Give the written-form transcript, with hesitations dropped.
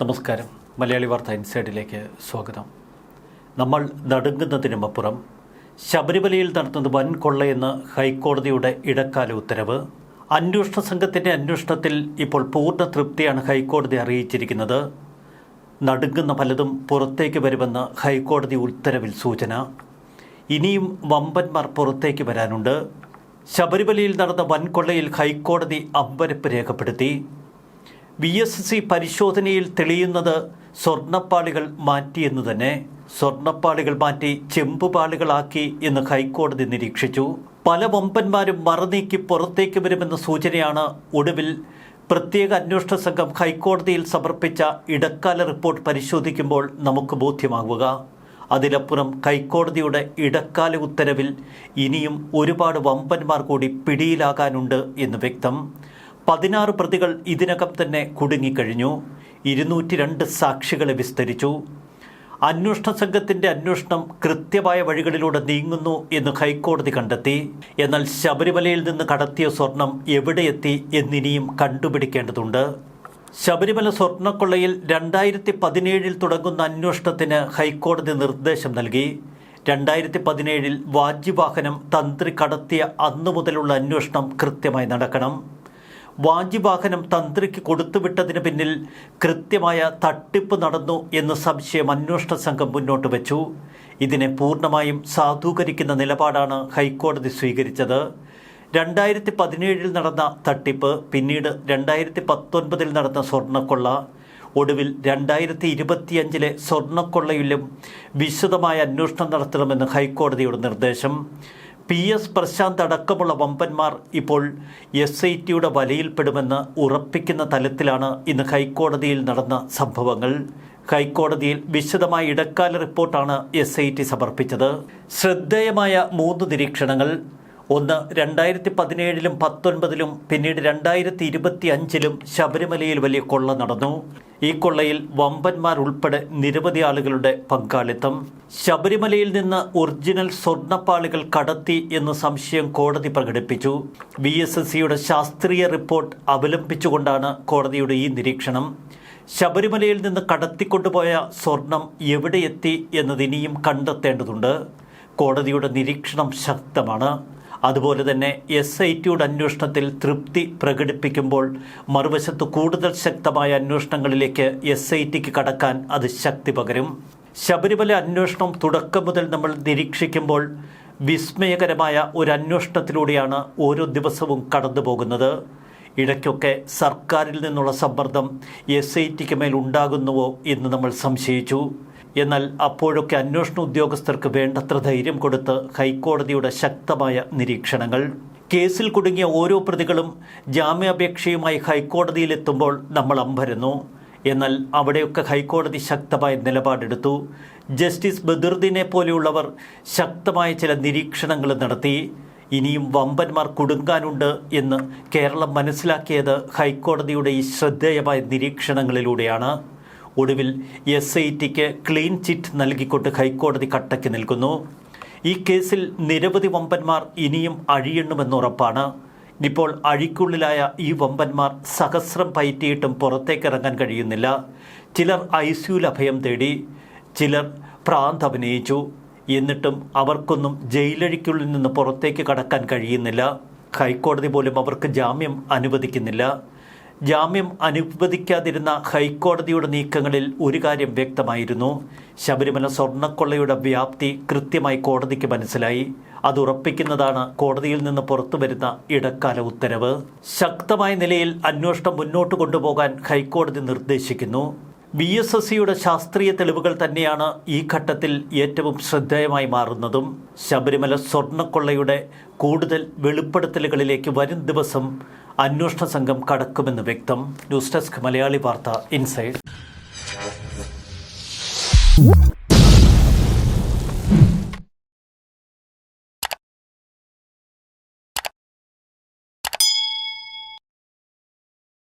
നമസ്കാരം. മലയാളി വാർത്ത ഇൻസൈഡിലേക്ക് സ്വാഗതം. നമ്മൾ നടുങ്ങുന്നതിനുമപ്പുറം ശബരിമലയിൽ നടന്നത് വൻ കൊള്ളയെന്ന് ഹൈക്കോടതിയുടെ ഇടക്കാല ഉത്തരവ്. അന്വേഷണ സംഘത്തിൻ്റെ അന്വേഷണത്തിൽ ഇപ്പോൾ പൂർണ്ണ തൃപ്തിയാണ് ഹൈക്കോടതി അറിയിച്ചിരിക്കുന്നത്. നടുങ്ങുന്ന പലതും പുറത്തേക്ക് വരുമെന്ന് ഹൈക്കോടതി ഉത്തരവിൽ സൂചന. ഇനിയും വമ്പന്മാർ പുറത്തേക്ക് വരാനുണ്ട്. ശബരിമലയിൽ നടന്ന വൻകൊള്ളയിൽ ഹൈക്കോടതി അമ്പരപ്പ് രേഖപ്പെടുത്തി. VSC പരിശോധനയിൽ തെളിയുന്നത് സ്വർണ്ണപ്പാളികൾ മാറ്റിയെന്ന് തന്നെ. സ്വർണ്ണപ്പാളികൾ മാറ്റി ചെമ്പുപാളികളാക്കി എന്ന് ഹൈക്കോടതി നിരീക്ഷിച്ചു. പല വമ്പന്മാരും മറനീക്കി പുറത്തേക്ക് വരുമെന്ന സൂചനയാണ് ഒടുവിൽ പ്രത്യേക അന്വേഷണ സംഘം ഹൈക്കോടതിയിൽ സമർപ്പിച്ച ഇടക്കാല റിപ്പോർട്ട് പരിശോധിക്കുമ്പോൾ നമുക്ക് ബോധ്യമാകുക. അതിലപ്പുറം ഹൈക്കോടതിയുടെ ഇടക്കാല ഉത്തരവിൽ ഇനിയും ഒരുപാട് വമ്പന്മാർ കൂടി പിടിയിലാകാനുണ്ട് എന്ന് വ്യക്തം. 16 പ്രതികൾ ഇതിനകം തന്നെ കുടുങ്ങിക്കഴിഞ്ഞു. 202 സാക്ഷികളെ വിസ്തരിച്ചു. അന്വേഷണ സംഘത്തിൻ്റെ അന്വേഷണം കൃത്യമായ വഴികളിലൂടെ നീങ്ങുന്നു എന്ന് ഹൈക്കോടതി കണ്ടെത്തി. എന്നാൽ ശബരിമലയിൽ നിന്ന് കടത്തിയ സ്വർണം എവിടെയെത്തി എന്നിനിയും കണ്ടുപിടിക്കേണ്ടതുണ്ട്. ശബരിമല സ്വർണ്ണക്കൊള്ളയിൽ 2017 തുടങ്ങുന്ന അന്വേഷണത്തിന് ഹൈക്കോടതി നിർദ്ദേശം നൽകി. 2017 വാജ്യവാഹനം തന്ത്രി കടത്തിയ അന്നു മുതലുള്ള അന്വേഷണം കൃത്യമായി നടക്കണം. വാജ്യവാഹനം തന്ത്രിക്ക് കൊടുത്തുവിട്ടതിന് പിന്നിൽ കൃത്യമായ തട്ടിപ്പ് നടന്നു എന്ന സംശയം അന്വേഷണ സംഘം മുന്നോട്ട് വച്ചു. ഇതിനെ പൂർണ്ണമായും സാധൂകരിക്കുന്ന നിലപാടാണ് ഹൈക്കോടതി സ്വീകരിച്ചത്. 2017 നടന്ന തട്ടിപ്പ്, പിന്നീട് 2019 നടന്ന സ്വർണ്ണക്കൊള്ള, ഒടുവിൽ 2025 സ്വർണ്ണക്കൊള്ളയിലും വിശദമായ അന്വേഷണം നടത്തണമെന്ന് ഹൈക്കോടതിയുടെ നിർദ്ദേശം. PS പ്രശാന്ത് അടക്കമുള്ള വമ്പന്മാർ ഇപ്പോൾ SITയുടെ വലയിൽപ്പെടുമെന്ന് ഉറപ്പിക്കുന്ന തലത്തിലാണ് ഇന്ന് ഹൈക്കോടതിയിൽ നടന്ന സംഭവങ്ങൾ. ഹൈക്കോടതിയിൽ വിശദമായ ഇടക്കാല റിപ്പോർട്ടാണ് SIT സമർപ്പിച്ചത്. ശ്രദ്ധേയമായ 3 നിരീക്ഷണങ്ങൾ. ഒന്ന്, 2017 19 പിന്നീട് 2025 ശബരിമലയിൽ വലിയ കൊള്ള നടന്നു. ഈ കൊള്ളയിൽ വമ്പന്മാർ ഉൾപ്പെടെ നിരവധി ആളുകളുടെ പങ്കാളിത്തം. ശബരിമലയിൽ നിന്ന് ഒറിജിനൽ സ്വർണ്ണപ്പാളികൾ കടത്തി എന്ന സംശയം കോടതി പ്രകടിപ്പിച്ചു. VSCയുടെ ശാസ്ത്രീയ റിപ്പോർട്ട് അവലംബിച്ചുകൊണ്ടാണ് കോടതിയുടെ ഈ നിരീക്ഷണം. ശബരിമലയിൽ നിന്ന് കടത്തിക്കൊണ്ടുപോയ സ്വർണം എവിടെയെത്തി എന്നതിനിയും കണ്ടെത്തേണ്ടതുണ്ട്. കോടതിയുടെ നിരീക്ഷണം ശക്തമാണ്. അതുപോലെ തന്നെ SITയുടെ അന്വേഷണത്തിൽ തൃപ്തി പ്രകടിപ്പിക്കുമ്പോൾ മറുവശത്ത് കൂടുതൽ ശക്തമായ അന്വേഷണങ്ങളിലേക്ക് SITക്ക് കടക്കാൻ അത് ശക്തി പകരും. ശബരിമല അന്വേഷണം തുടക്കം മുതൽ നമ്മൾ നിരീക്ഷിക്കുമ്പോൾ വിസ്മയകരമായ ഒരു അന്വേഷണത്തിലൂടെയാണ് ഓരോ ദിവസവും കടന്നു പോകുന്നത്. ഇടയ്ക്കൊക്കെ സർക്കാരിൽ നിന്നുള്ള സമ്മർദ്ദം SITക്ക് മേൽ ഉണ്ടാകുന്നുവോ എന്ന് നമ്മൾ സംശയിച്ചു. എന്നാൽ അപ്പോഴൊക്കെ അന്വേഷണ ഉദ്യോഗസ്ഥർക്ക് വേണ്ടത്ര ധൈര്യം കൊടുത്ത് ഹൈക്കോടതിയുടെ ശക്തമായ നിരീക്ഷണങ്ങൾ. കേസിൽ കുടുങ്ങിയ ഓരോ പ്രതികളും ജാമ്യാപേക്ഷയുമായി ഹൈക്കോടതിയിലെത്തുമ്പോൾ നമ്മൾ അമ്പരന്നു. എന്നാൽ അവിടെയൊക്കെ ഹൈക്കോടതി ശക്തമായ നിലപാടെടുത്തു. ജസ്റ്റിസ് ബദിറുദ്ദീനെ പോലെയുള്ളവർ ശക്തമായ ചില നിരീക്ഷണങ്ങൾ നടത്തി. ഇനിയും വമ്പന്മാർ കുടുങ്ങാനുണ്ട് എന്ന് കേരളം മനസ്സിലാക്കിയത് ഹൈക്കോടതിയുടെ ഈ ശ്രദ്ധേയമായ നിരീക്ഷണങ്ങളിലൂടെയാണ്. ഒടുവിൽ SITക്ക് ക്ലീൻ ചിറ്റ് നൽകിക്കൊണ്ട് ഹൈക്കോടതി കട്ടയ്ക്ക് നിൽക്കുന്നു. ഈ കേസിൽ നിരവധി വമ്പന്മാർ ഇനിയും അഴിയണമെന്നുറപ്പാണ്. ഇപ്പോൾ അഴിക്കുള്ളിലായ ഈ വമ്പന്മാർ സഹസ്രം പയറ്റിയിട്ടും പുറത്തേക്കിറങ്ങാൻ കഴിയുന്നില്ല. ചിലർ ICUവിൽ അഭയം തേടി, ചിലർ ഭ്രാന്ത് അഭിനയിച്ചു. എന്നിട്ടും അവർക്കൊന്നും ജയിലഴിക്കുള്ളിൽ നിന്ന് പുറത്തേക്ക് കടക്കാൻ കഴിയുന്നില്ല. ഹൈക്കോടതി പോലും അവർക്ക് ജാമ്യം അനുവദിക്കുന്നില്ല. ജാമ്യം അനുവദിക്കാതിരുന്ന ഹൈക്കോടതിയുടെ നീക്കങ്ങളിൽ ഒരു കാര്യം വ്യക്തമായിരുന്നു. ശബരിമല സ്വർണ്ണക്കൊള്ളയുടെ വ്യാപ്തി കൃത്യമായി കോടതിക്ക് മനസ്സിലായി. അത് ഉറപ്പിക്കുന്നതാണ് കോടതിയിൽ നിന്ന് പുറത്തു വരുന്ന ഇടക്കാല ഉത്തരവ്. ശക്തമായ നിലയിൽ അന്വേഷണം മുന്നോട്ട് കൊണ്ടുപോകാൻ ഹൈക്കോടതി നിർദ്ദേശിക്കുന്നു. VSCയുടെ ശാസ്ത്രീയ തെളിവുകൾ തന്നെയാണ് ഈ ഘട്ടത്തിൽ ഏറ്റവും ശ്രദ്ധേയമായി മാറുന്നതും. ശബരിമല സ്വർണ്ണക്കൊള്ളയുടെ കൂടുതൽ വെളിപ്പെടുത്തലുകളിലേക്ക് വരും ദിവസം അന്വേഷണ സംഘം കടക്കുമെന്ന് വ്യക്തം. ന്യൂസ് ഡെസ്ക് മലയാളി വാർത്ത ഇൻസൈഡ്.